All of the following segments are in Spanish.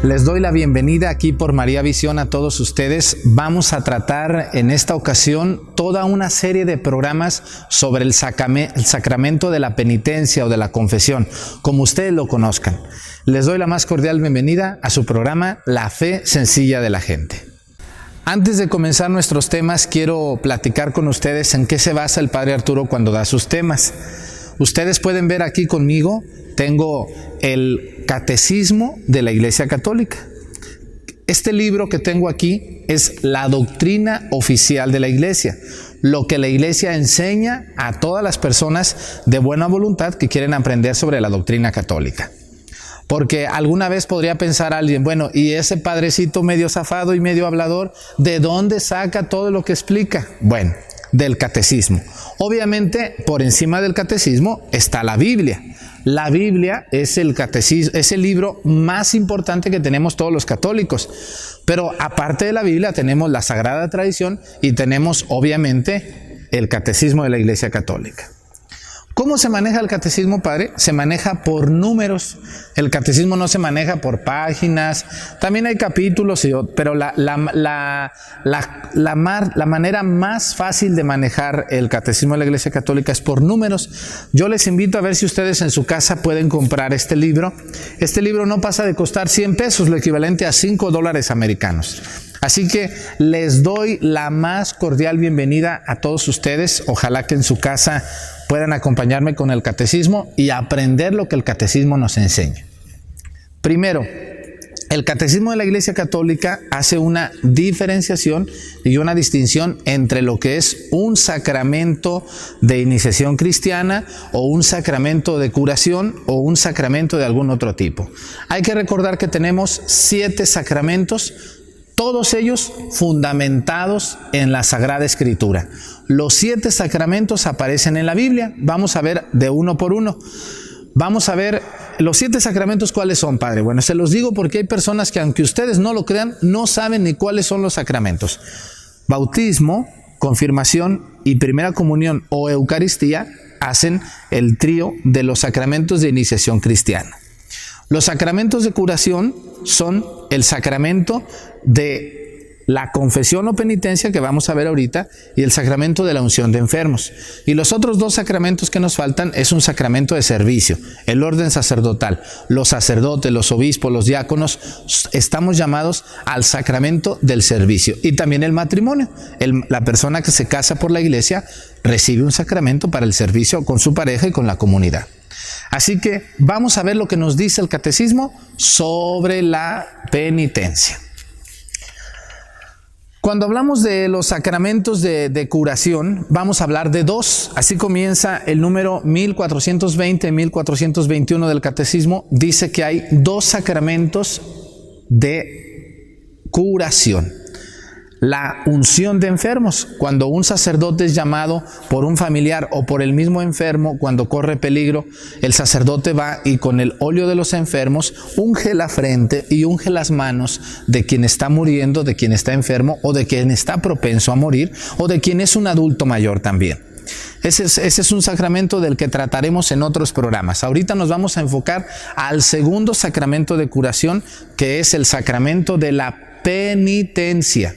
Les doy la bienvenida aquí por María Visión a todos ustedes. Vamos a tratar en esta ocasión toda una serie de programas sobre el sacramento de la penitencia o de la confesión, como ustedes lo conozcan. Les doy la más cordial bienvenida a su programa La Fe Sencilla de la Gente. Antes de comenzar nuestros temas, quiero platicar con ustedes en qué se basa el Padre Arturo cuando da sus temas. Ustedes pueden ver aquí conmigo, tengo el Catecismo de la Iglesia Católica. Este libro que tengo aquí es la doctrina oficial de la Iglesia, lo que la Iglesia enseña a todas las personas de buena voluntad que quieren aprender sobre la doctrina católica. Porque alguna vez podría pensar alguien, bueno, ¿y ese padrecito medio zafado y medio hablador, de dónde saca todo lo que explica? Bueno, del catecismo. Obviamente, por encima del catecismo está la Biblia. La Biblia es el catecismo, es el libro más importante que tenemos todos los católicos. Pero aparte de la Biblia tenemos la Sagrada Tradición y tenemos obviamente el Catecismo de la Iglesia Católica. ¿Cómo se maneja el catecismo, padre? Se maneja por números. El catecismo no se maneja por páginas. También hay capítulos, pero la manera más fácil de manejar el catecismo de la Iglesia Católica es por números. Yo les invito a ver si ustedes en su casa pueden comprar este libro. Este libro no pasa de costar 100 pesos, lo equivalente a $5 americanos. Así que les doy la más cordial bienvenida a todos ustedes. Ojalá que en su casa puedan acompañarme con el catecismo y aprender lo que el catecismo nos enseña. Primero, el catecismo de la Iglesia Católica hace una diferenciación y una distinción entre lo que es un sacramento de iniciación cristiana o un sacramento de curación o un sacramento de algún otro tipo. Hay que recordar que tenemos 7 sacramentos, todos ellos fundamentados en la Sagrada Escritura. Los 7 sacramentos aparecen en la Biblia. Vamos a ver de uno por uno. Vamos a ver los 7 sacramentos, ¿cuáles son, padre? Bueno, se los digo porque hay personas que, aunque ustedes no lo crean, no saben ni cuáles son los sacramentos. Bautismo, confirmación y primera comunión o Eucaristía hacen el trío de los sacramentos de iniciación cristiana. Los sacramentos de curación son el sacramento de la confesión o penitencia que vamos a ver ahorita y el sacramento de la unción de enfermos. Y los otros 2 sacramentos que nos faltan es un sacramento de servicio, el orden sacerdotal. Los sacerdotes, los obispos, los diáconos estamos llamados al sacramento del servicio. Y también el matrimonio. La persona que se casa por la iglesia recibe un sacramento para el servicio con su pareja y con la comunidad. Así que vamos a ver lo que nos dice el catecismo sobre la penitencia. Cuando hablamos de los sacramentos de curación, vamos a hablar de 2. Así comienza el número 1420 y 1421 del catecismo. Dice que hay 2 sacramentos de curación. La unción de enfermos, cuando un sacerdote es llamado por un familiar o por el mismo enfermo, cuando corre peligro, el sacerdote va y con el óleo de los enfermos unge la frente y unge las manos de quien está muriendo, de quien está enfermo o de quien está propenso a morir o de quien es un adulto mayor también. Ese es un sacramento del que trataremos en otros programas. Ahorita nos vamos a enfocar al segundo sacramento de curación, que es el sacramento de la penitencia.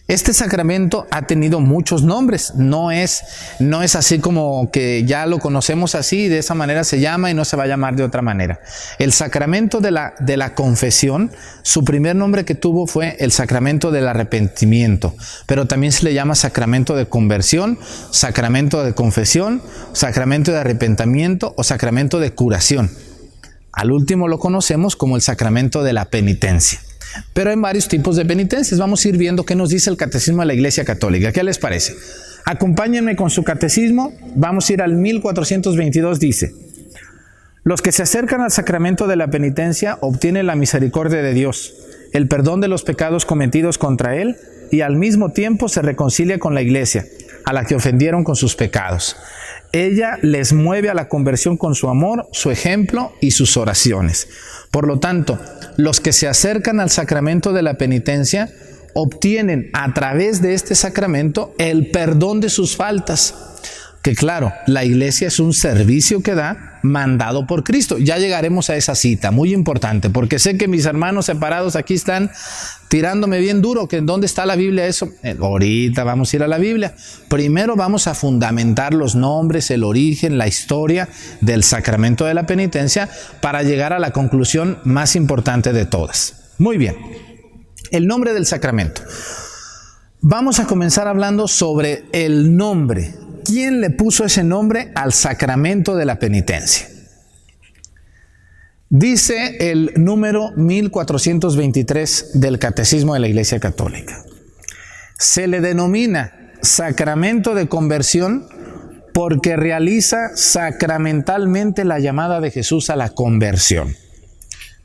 Este sacramento ha tenido muchos nombres, no es así como que ya lo conocemos así y de esa manera se llama y no se va a llamar de otra manera. El sacramento de la confesión, su primer nombre que tuvo fue el sacramento del arrepentimiento, pero también se le llama sacramento de conversión, sacramento de confesión, sacramento de arrepentimiento o sacramento de curación. Al último lo conocemos como el sacramento de la penitencia. Pero hay varios tipos de penitencias. Vamos a ir viendo qué nos dice el Catecismo de la Iglesia Católica. ¿Qué les parece? Acompáñenme con su catecismo. Vamos a ir al 1422. Dice: los que se acercan al sacramento de la penitencia obtienen la misericordia de Dios, el perdón de los pecados cometidos contra Él y al mismo tiempo se reconcilia con la Iglesia, a la que ofendieron con sus pecados. Ella les mueve a la conversión con su amor, su ejemplo y sus oraciones. Por lo tanto, los que se acercan al sacramento de la penitencia obtienen a través de este sacramento el perdón de sus faltas. que claro, la iglesia es un servicio que da mandado por Cristo. Ya llegaremos a esa cita, muy importante, porque sé que mis hermanos separados aquí están tirándome bien duro, que ¿dónde está la Biblia eso? Ahorita vamos a ir a la Biblia. Primero vamos a fundamentar los nombres, el origen, la historia del sacramento de la penitencia para llegar a la conclusión más importante de todas. Muy bien, el nombre del sacramento. Vamos a comenzar hablando sobre el nombre. ¿Quién le puso ese nombre al sacramento de la penitencia? Dice el número 1423 del Catecismo de la Iglesia Católica. Se le denomina sacramento de conversión porque realiza sacramentalmente la llamada de Jesús a la conversión.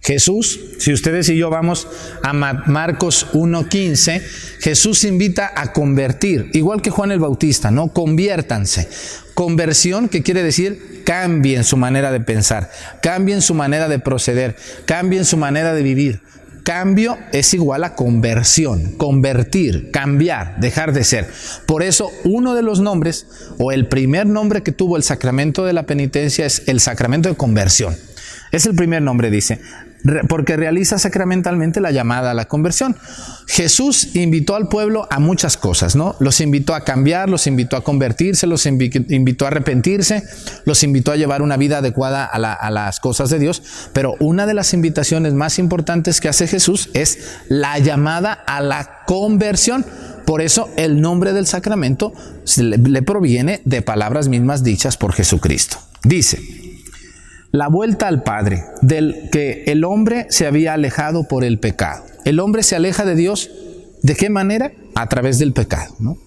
Jesús, si ustedes y yo vamos a Marcos 1:15, Jesús invita a convertir, igual que Juan el Bautista, ¿no? Conviértanse. Conversión, que quiere decir cambien su manera de pensar, cambien su manera de proceder, cambien su manera de vivir. Cambio es igual a conversión, convertir, cambiar, dejar de ser. Por eso uno de los nombres, o el primer nombre que tuvo el sacramento de la penitencia es el sacramento de conversión. Es el primer nombre, dice, porque realiza sacramentalmente la llamada a la conversión. Jesús invitó al pueblo a muchas cosas, ¿no? Los invitó a cambiar, los invitó a convertirse, los invitó a arrepentirse, los invitó a llevar una vida adecuada a las cosas de Dios, pero una de las invitaciones más importantes que hace Jesús es la llamada a la conversión. Por eso el nombre del sacramento le proviene de palabras mismas dichas por Jesucristo. Dice: la vuelta al Padre, del que el hombre se había alejado por el pecado. El hombre se aleja de Dios, ¿de qué manera? A través del pecado, ¿no?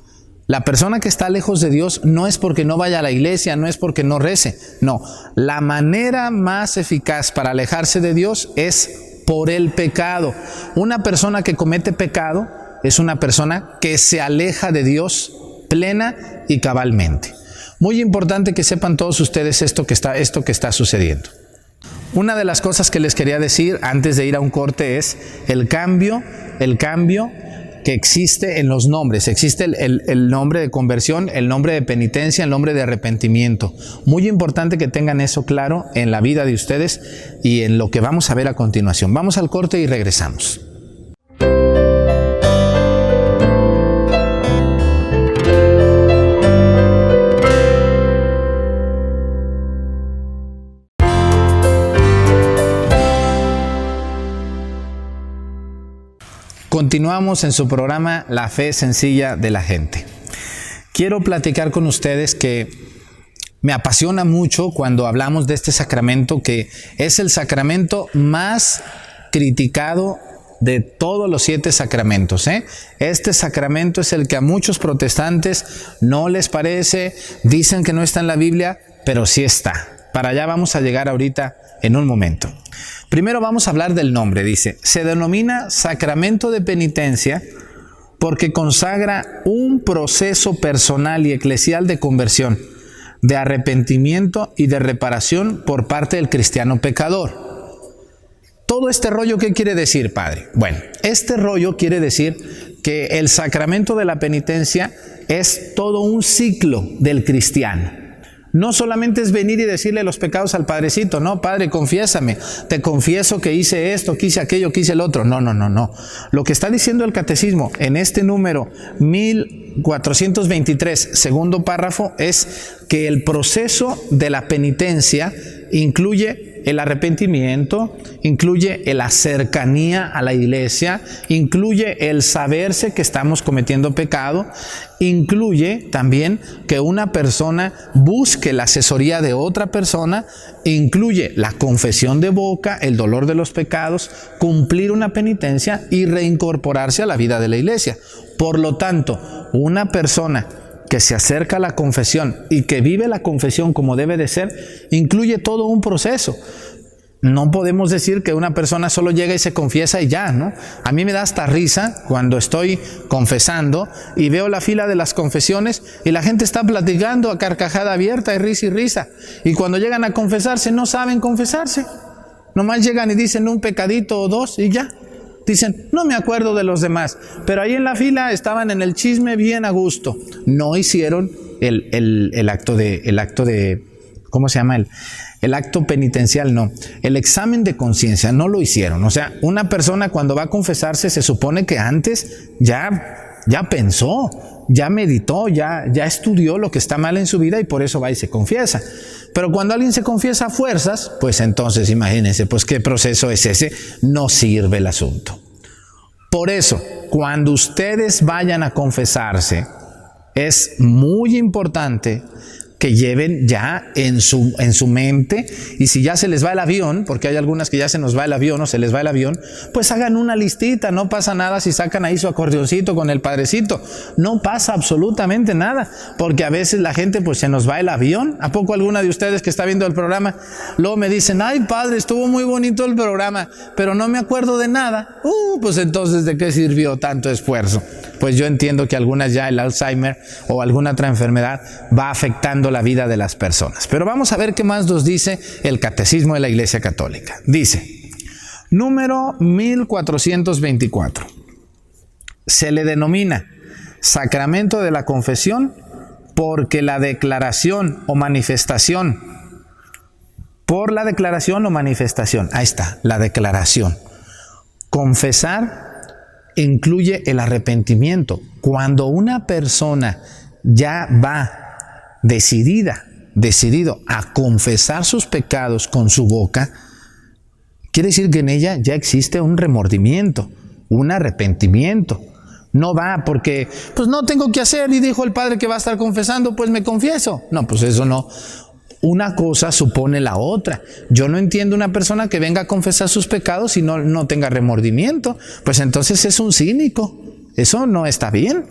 La persona que está lejos de Dios no es porque no vaya a la iglesia, no es porque no rece, no. La manera más eficaz para alejarse de Dios es por el pecado. Una persona que comete pecado es una persona que se aleja de Dios plena y cabalmente. Muy importante que sepan todos ustedes esto que está sucediendo. Una de las cosas que les quería decir antes de ir a un corte es el cambio que existe en los nombres. Existe el nombre de conversión, el nombre de penitencia, el nombre de arrepentimiento. Muy importante que tengan eso claro en la vida de ustedes y en lo que vamos a ver a continuación. Vamos al corte y regresamos. Continuamos en su programa La Fe Sencilla de la Gente. Quiero platicar con ustedes que me apasiona mucho cuando hablamos de este sacramento, que es el sacramento más criticado de todos los 7 sacramentos, ¿eh? Este sacramento es el que a muchos protestantes no les parece, dicen que no está en la Biblia, pero sí está. Para allá vamos a llegar ahorita en un momento. Primero vamos a hablar del nombre. Dice, se denomina sacramento de penitencia porque consagra un proceso personal y eclesial de conversión, de arrepentimiento y de reparación por parte del cristiano pecador. Todo este rollo, ¿qué quiere decir, padre? Bueno, este rollo quiere decir que el sacramento de la penitencia es todo un ciclo del cristiano. No solamente es venir y decirle los pecados al Padrecito, no, Padre, confiésame, te confieso que hice esto, que hice aquello, que hice el otro. No. Lo que está diciendo el Catecismo en este número 1423, segundo párrafo, es que el proceso de la penitencia incluye el arrepentimiento, incluye la cercanía a la iglesia, incluye el saberse que estamos cometiendo pecado, incluye también que una persona busque la asesoría de otra persona, incluye la confesión de boca, el dolor de los pecados, cumplir una penitencia y reincorporarse a la vida de la iglesia. Por lo tanto, una persona que se acerca a la confesión y que vive la confesión como debe de ser, incluye todo un proceso. No podemos decir que una persona solo llega y se confiesa y ya, ¿no? A mí me da hasta risa cuando estoy confesando y veo la fila de las confesiones y la gente está platicando a carcajada abierta y risa. Y cuando llegan a confesarse no saben confesarse. Nomás llegan y dicen un pecadito o dos y ya. Dicen, no me acuerdo de los demás, pero ahí en la fila estaban en el chisme bien a gusto. No hicieron el acto de, ¿cómo se llama? El acto penitencial, no. El examen de conciencia, no lo hicieron. O sea, una persona cuando va a confesarse se supone que antes ya pensó, ya meditó, ya estudió lo que está mal en su vida y por eso va y se confiesa. Pero cuando alguien se confiesa a fuerzas, pues entonces imagínense, pues qué proceso es ese, no sirve el asunto. Por eso, cuando ustedes vayan a confesarse, es muy importante que lleven ya en su mente, y si ya se les va el avión, porque hay algunas que ya se nos va el avión o se les va el avión, pues hagan una listita, no pasa nada si sacan ahí su acordeoncito con el padrecito, no pasa absolutamente nada, porque a veces la gente pues se nos va el avión. ¿A poco alguna de ustedes que está viendo el programa, luego me dicen, ay padre, estuvo muy bonito el programa, pero no me acuerdo de nada? Pues entonces ¿de qué sirvió tanto esfuerzo? Pues yo entiendo que algunas ya el Alzheimer o alguna otra enfermedad va afectando la vida de las personas. Pero vamos a ver qué más nos dice el Catecismo de la Iglesia Católica. Dice, número 1424. Se le denomina sacramento de la confesión porque la declaración o manifestación, ahí está, la declaración. Confesar incluye el arrepentimiento. Cuando una persona ya va decidido a confesar sus pecados con su boca, quiere decir que en ella ya existe un remordimiento, un arrepentimiento. No va porque, pues no tengo que hacer y dijo el padre que va a estar confesando, pues me confieso. No, pues eso no. Una cosa supone la otra. Yo no entiendo una persona que venga a confesar sus pecados y no tenga remordimiento. Pues entonces es un cínico. Eso no está bien.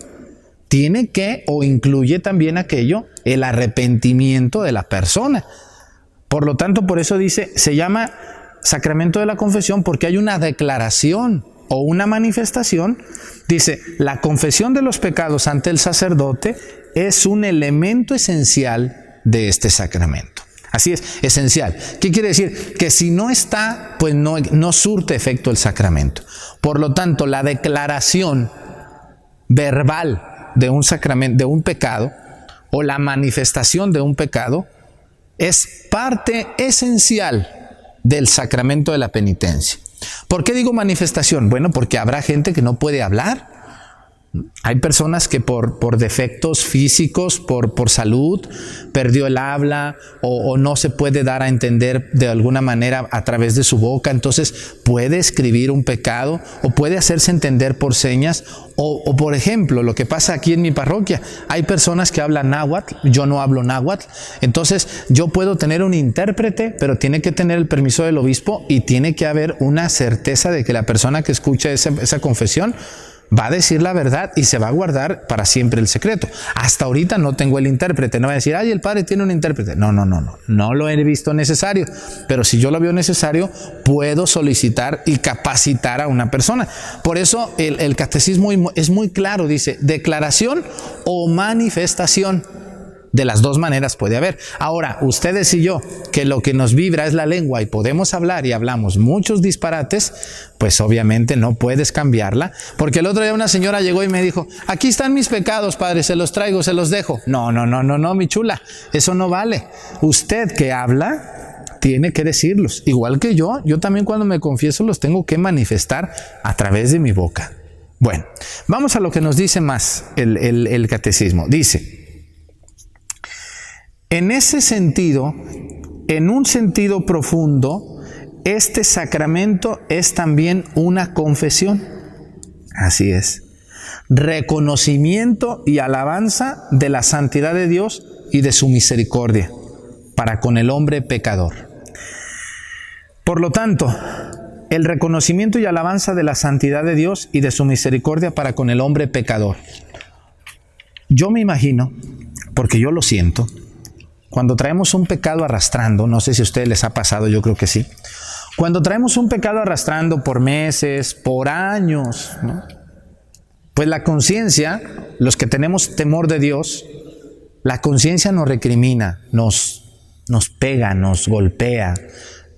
Tiene que, o incluye también aquello, el arrepentimiento de la persona. Por lo tanto, por eso dice, se llama sacramento de la confesión porque hay una declaración o una manifestación. Dice, la confesión de los pecados ante el sacerdote es un elemento esencial de este sacramento. Así es, esencial. ¿Qué quiere decir? Que si no está, pues no surte efecto el sacramento. Por lo tanto, la declaración verbal de un sacramento, de un pecado, o la manifestación de un pecado, es parte esencial del sacramento de la penitencia. ¿Por qué digo manifestación? Bueno, porque habrá gente que no puede hablar. Hay personas que por defectos físicos, por salud, perdió el habla o no se puede dar a entender de alguna manera a través de su boca. Entonces puede escribir un pecado o puede hacerse entender por señas. O por ejemplo, lo que pasa aquí en mi parroquia, hay personas que hablan náhuatl, yo no hablo náhuatl. Entonces yo puedo tener un intérprete, pero tiene que tener el permiso del obispo y tiene que haber una certeza de que la persona que escucha esa confesión va a decir la verdad y se va a guardar para siempre el secreto. Hasta ahorita no tengo el intérprete. No voy a decir, ay, el padre tiene un intérprete. No lo he visto necesario. Pero si yo lo veo necesario, puedo solicitar y capacitar a una persona. Por eso el catecismo es muy claro. Dice, declaración o manifestación. De las dos maneras puede haber. Ahora, ustedes y yo, que lo que nos vibra es la lengua y podemos hablar y hablamos muchos disparates, pues obviamente no puedes cambiarla. Porque el otro día una señora llegó y me dijo, aquí están mis pecados, padre, se los traigo, se los dejo. No, mi chula, eso no vale. Usted que habla, tiene que decirlos. Igual que yo también cuando me confieso los tengo que manifestar a través de mi boca. Bueno, vamos a lo que nos dice más el catecismo. Dice, en ese sentido, en un sentido profundo, este sacramento es también una confesión. Así es. Reconocimiento y alabanza de la santidad de Dios y de su misericordia para con el hombre pecador. Por lo tanto, el reconocimiento y alabanza de la santidad de Dios y de su misericordia para con el hombre pecador. Yo me imagino, porque yo lo siento, cuando traemos un pecado arrastrando, no sé si a ustedes les ha pasado, yo creo que sí. Cuando traemos un pecado arrastrando por meses, por años, ¿no? Pues la conciencia, los que tenemos temor de Dios, la conciencia nos recrimina, nos pega, nos golpea,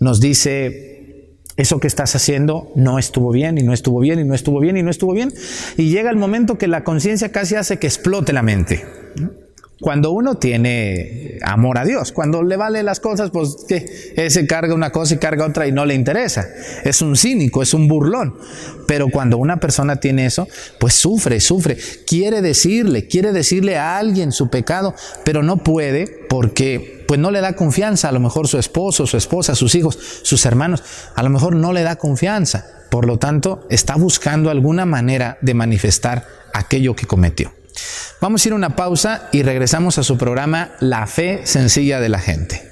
nos dice, eso que estás haciendo no estuvo bien, y no estuvo bien, y no estuvo bien, y no estuvo bien. Y llega el momento que la conciencia casi hace que explote la mente, ¿no? Cuando uno tiene amor a Dios, cuando le vale las cosas, pues que ese carga una cosa y carga otra y no le interesa. Es un cínico, es un burlón. Pero cuando una persona tiene eso, pues sufre. Quiere decirle a alguien su pecado, pero no puede porque pues no le da confianza. A lo mejor su esposo, su esposa, sus hijos, sus hermanos, a lo mejor no le da confianza. Por lo tanto, está buscando alguna manera de manifestar aquello que cometió. Vamos a ir a una pausa y regresamos a su programa La Fe Sencilla de la Gente.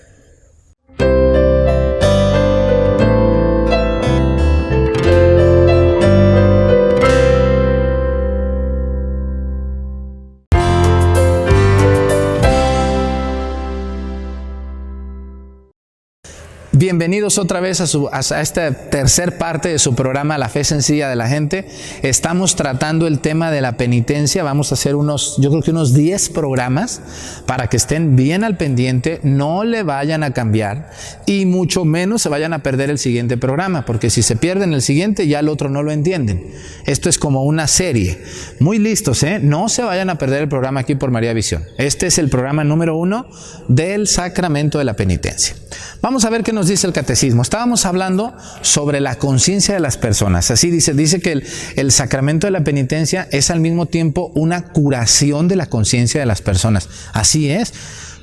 Bienvenidos otra vez a esta tercer parte de su programa La Fe Sencilla de la Gente. Estamos tratando el tema de la penitencia. Vamos a hacer yo creo que unos 10 programas para que estén bien al pendiente, no le vayan a cambiar y mucho menos se vayan a perder el siguiente programa, porque si se pierden el siguiente ya el otro no lo entienden. Esto es como una serie. Muy listos, ¿eh? No se vayan a perder el programa aquí por María Visión. Este es el programa número 1 del Sacramento de la Penitencia. Vamos a ver qué nos dice el catecismo. Estábamos hablando sobre la conciencia de las personas. Así dice que el sacramento de la penitencia es al mismo tiempo una curación de la conciencia de las personas. Así es.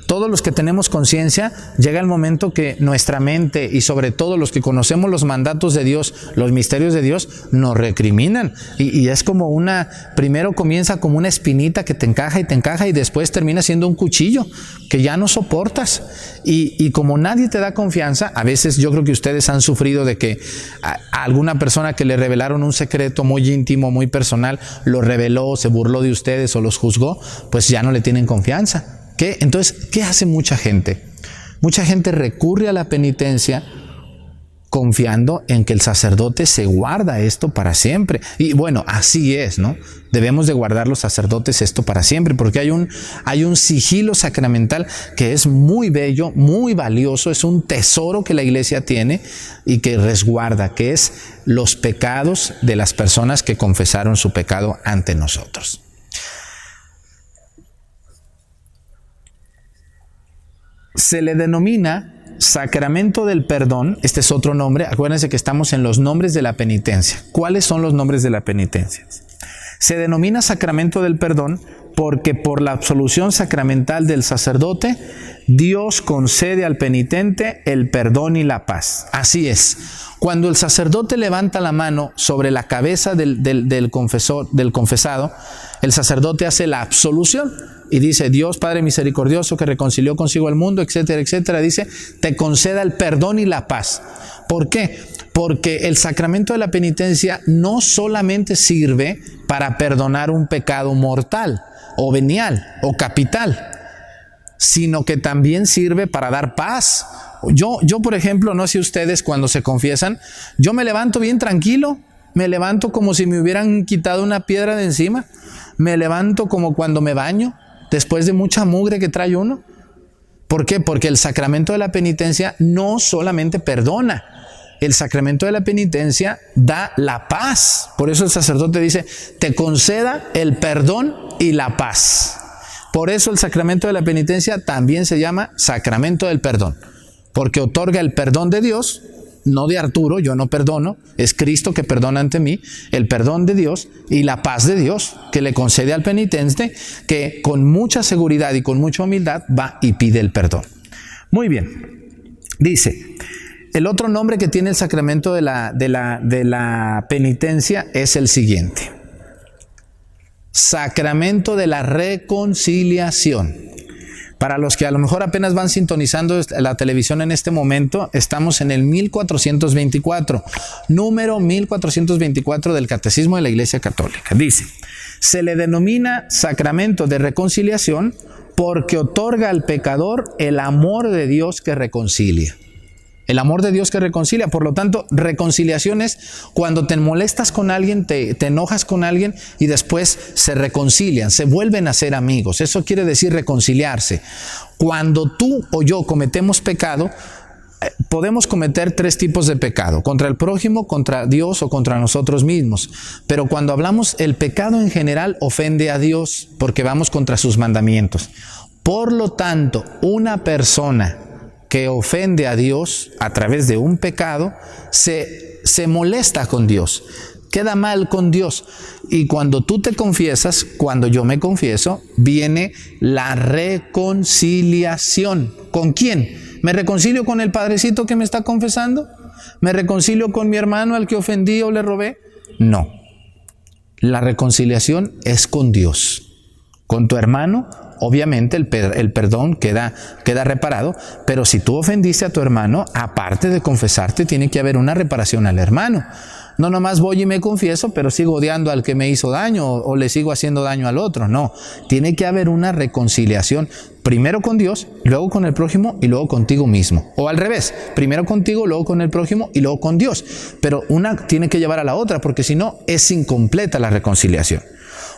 Todos los que tenemos conciencia, llega el momento que nuestra mente y sobre todo los que conocemos los mandatos de Dios, los misterios de Dios, nos recriminan. Y es como primero comienza como una espinita que te encaja y después termina siendo un cuchillo que ya no soportas. Y como nadie te da confianza, a veces yo creo que ustedes han sufrido de que a alguna persona que le revelaron un secreto muy íntimo, muy personal, lo reveló, se burló de ustedes o los juzgó, pues ya no le tienen confianza. Entonces, ¿qué hace mucha gente? Mucha gente recurre a la penitencia confiando en que el sacerdote se guarda esto para siempre. Y bueno, así es, ¿no? Debemos de guardar los sacerdotes esto para siempre, porque hay un sigilo sacramental que es muy bello, muy valioso, es un tesoro que la Iglesia tiene y que resguarda, que es los pecados de las personas que confesaron su pecado ante nosotros. Se le denomina sacramento del perdón. Este es otro nombre. Acuérdense que estamos en los nombres de la penitencia. ¿Cuáles son los nombres de la penitencia? Se denomina sacramento del perdón porque por la absolución sacramental del sacerdote, Dios concede al penitente el perdón y la paz. Así es. Cuando el sacerdote levanta la mano sobre la cabeza del confesado, el sacerdote hace la absolución. Y dice, Dios Padre misericordioso que reconcilió consigo al mundo, etcétera, etcétera, dice, te conceda el perdón y la paz. ¿Por qué? Porque el sacramento de la penitencia no solamente sirve para perdonar un pecado mortal, o venial, o capital, sino que también sirve para dar paz. Yo, por ejemplo, no sé ustedes cuando se confiesan, yo me levanto bien tranquilo, me levanto como si me hubieran quitado una piedra de encima, me levanto como cuando me baño, después de mucha mugre que trae uno. ¿Por qué? Porque el sacramento de la penitencia no solamente perdona, el sacramento de la penitencia da la paz. Por eso el sacerdote dice, te conceda el perdón y la paz. Por eso el sacramento de la penitencia también se llama sacramento del perdón, porque otorga el perdón de Dios, no de Arturo, yo no perdono, es Cristo que perdona ante mí, el perdón de Dios y la paz de Dios que le concede al penitente, que con mucha seguridad y con mucha humildad va y pide el perdón. Muy bien, dice, el otro nombre que tiene el sacramento de la penitencia es el siguiente: sacramento de la reconciliación. Para los que a lo mejor apenas van sintonizando la televisión en este momento, estamos en el 1424, número 1424 del Catecismo de la Iglesia Católica. Dice, se le denomina sacramento de reconciliación porque otorga al pecador el amor de Dios que reconcilia. El amor de Dios que reconcilia. Por lo tanto, reconciliación es cuando te molestas con alguien, te enojas con alguien y después se reconcilian, se vuelven a ser amigos. Eso quiere decir reconciliarse. Cuando tú o yo cometemos pecado, podemos cometer 3 tipos de pecado: contra el prójimo, contra Dios o contra nosotros mismos. Pero cuando hablamos, el pecado en general ofende a Dios porque vamos contra sus mandamientos. Por lo tanto, una persona que ofende a Dios a través de un pecado, se molesta con Dios, queda mal con Dios. Y cuando tú te confiesas, cuando yo me confieso, viene la reconciliación. ¿Con quién? ¿Me reconcilio con el padrecito que me está confesando? ¿Me reconcilio con mi hermano al que ofendí o le robé? No. La reconciliación es con Dios. Con tu hermano, obviamente el perdón queda reparado, pero si tú ofendiste a tu hermano, aparte de confesarte, tiene que haber una reparación al hermano. No nomás voy y me confieso, pero sigo odiando al que me hizo daño o le sigo haciendo daño al otro. No, tiene que haber una reconciliación, primero con Dios, luego con el prójimo y luego contigo mismo. O al revés, primero contigo, luego con el prójimo y luego con Dios. Pero una tiene que llevar a la otra, porque si no, es incompleta la reconciliación.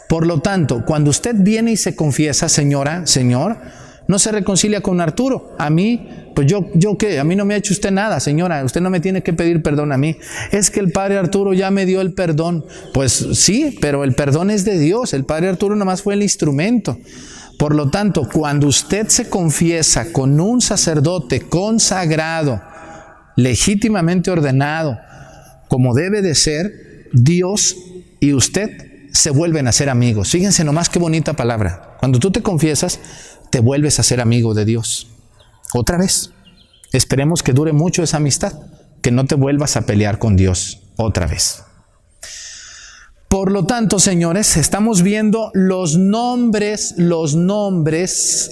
Por lo tanto, cuando usted viene y se confiesa, señora, señor, no se reconcilia con Arturo. A mí, pues yo qué, a mí no me ha hecho usted nada, señora, usted no me tiene que pedir perdón a mí. Es que el Padre Arturo ya me dio el perdón. Pues sí, pero el perdón es de Dios, el Padre Arturo nomás fue el instrumento. Por lo tanto, cuando usted se confiesa con un sacerdote consagrado, legítimamente ordenado, como debe de ser, Dios y usted se vuelven a ser amigos. Fíjense nomás qué bonita palabra. Cuando tú te confiesas, te vuelves a ser amigo de Dios. Otra vez. Esperemos que dure mucho esa amistad, que no te vuelvas a pelear con Dios otra vez. Por lo tanto, señores, estamos viendo los nombres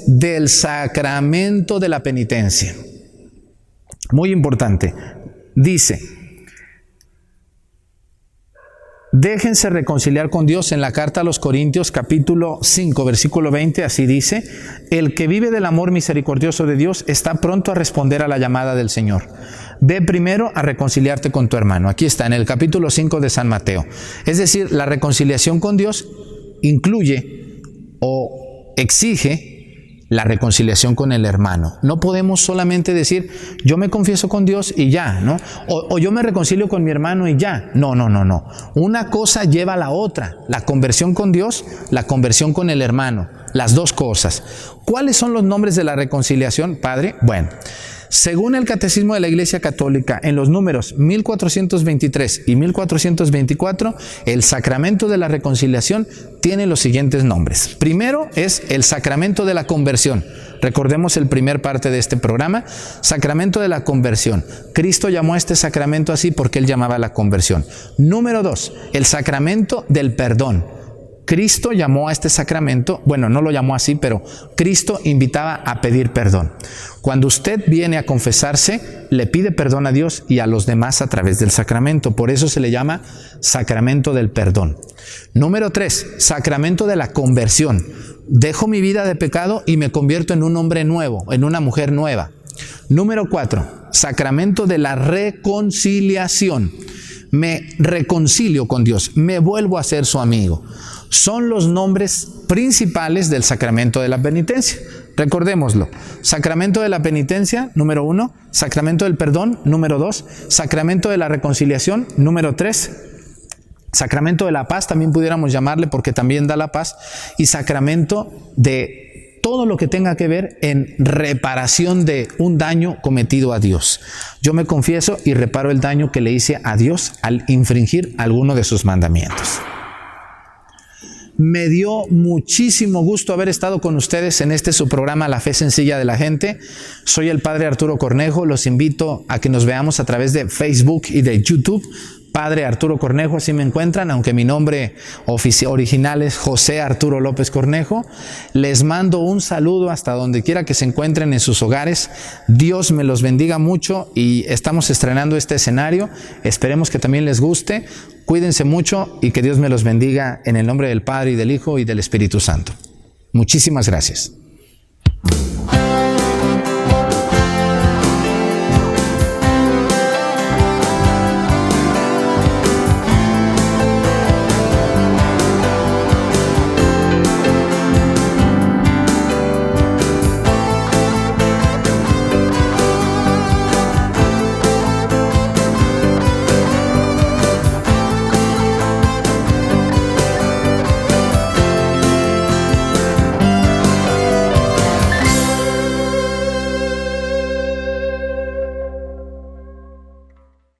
del sacramento de la penitencia. Muy importante. Dice: déjense reconciliar con Dios. En la carta a los Corintios, capítulo 5, versículo 20, así dice: el que vive del amor misericordioso de Dios está pronto a responder a la llamada del Señor. Ve primero a reconciliarte con tu hermano. Aquí está, en el capítulo 5 de San Mateo. Es decir, la reconciliación con Dios incluye o exige la reconciliación con el hermano. No podemos solamente decir, yo me confieso con Dios y ya, ¿no? O yo me reconcilio con mi hermano y ya. No. Una cosa lleva a la otra. La conversión con Dios, la conversión con el hermano. Las dos cosas. ¿Cuáles son los nombres de la reconciliación, Padre? Bueno, según el Catecismo de la Iglesia Católica, en los números 1423 y 1424, el sacramento de la reconciliación tiene los siguientes nombres. Primero es el sacramento de la conversión. Recordemos el primer parte de este programa, sacramento de la conversión. Cristo llamó a este sacramento así porque Él llamaba la conversión. Número 2, el sacramento del perdón. Cristo llamó a este sacramento, bueno, no lo llamó así, pero Cristo invitaba a pedir perdón. Cuando usted viene a confesarse, le pide perdón a Dios y a los demás a través del sacramento. Por eso se le llama sacramento del perdón. Número 3, sacramento de la conversión. Dejo mi vida de pecado y me convierto en un hombre nuevo, en una mujer nueva. Número 4, sacramento de la reconciliación. Me reconcilio con Dios, me vuelvo a ser su amigo. Son los nombres principales del sacramento de la penitencia. Recordémoslo. Sacramento de la penitencia, número 1. Sacramento del perdón, número 2. Sacramento de la reconciliación, número 3. Sacramento de la paz, también pudiéramos llamarle porque también da la paz. Y sacramento de todo lo que tenga que ver en reparación de un daño cometido a Dios. Yo me confieso y reparo el daño que le hice a Dios al infringir alguno de sus mandamientos. Me dio muchísimo gusto haber estado con ustedes en su programa La Fe Sencilla de la Gente. Soy el Padre Arturo Cornejo. Los invito a que nos veamos a través de Facebook y de YouTube. Padre Arturo Cornejo, así me encuentran, aunque mi nombre original es José Arturo López Cornejo. Les mando un saludo hasta donde quiera que se encuentren en sus hogares. Dios me los bendiga mucho y estamos estrenando este escenario. Esperemos que también les guste. Cuídense mucho y que Dios me los bendiga en el nombre del Padre y del Hijo y del Espíritu Santo. Muchísimas gracias.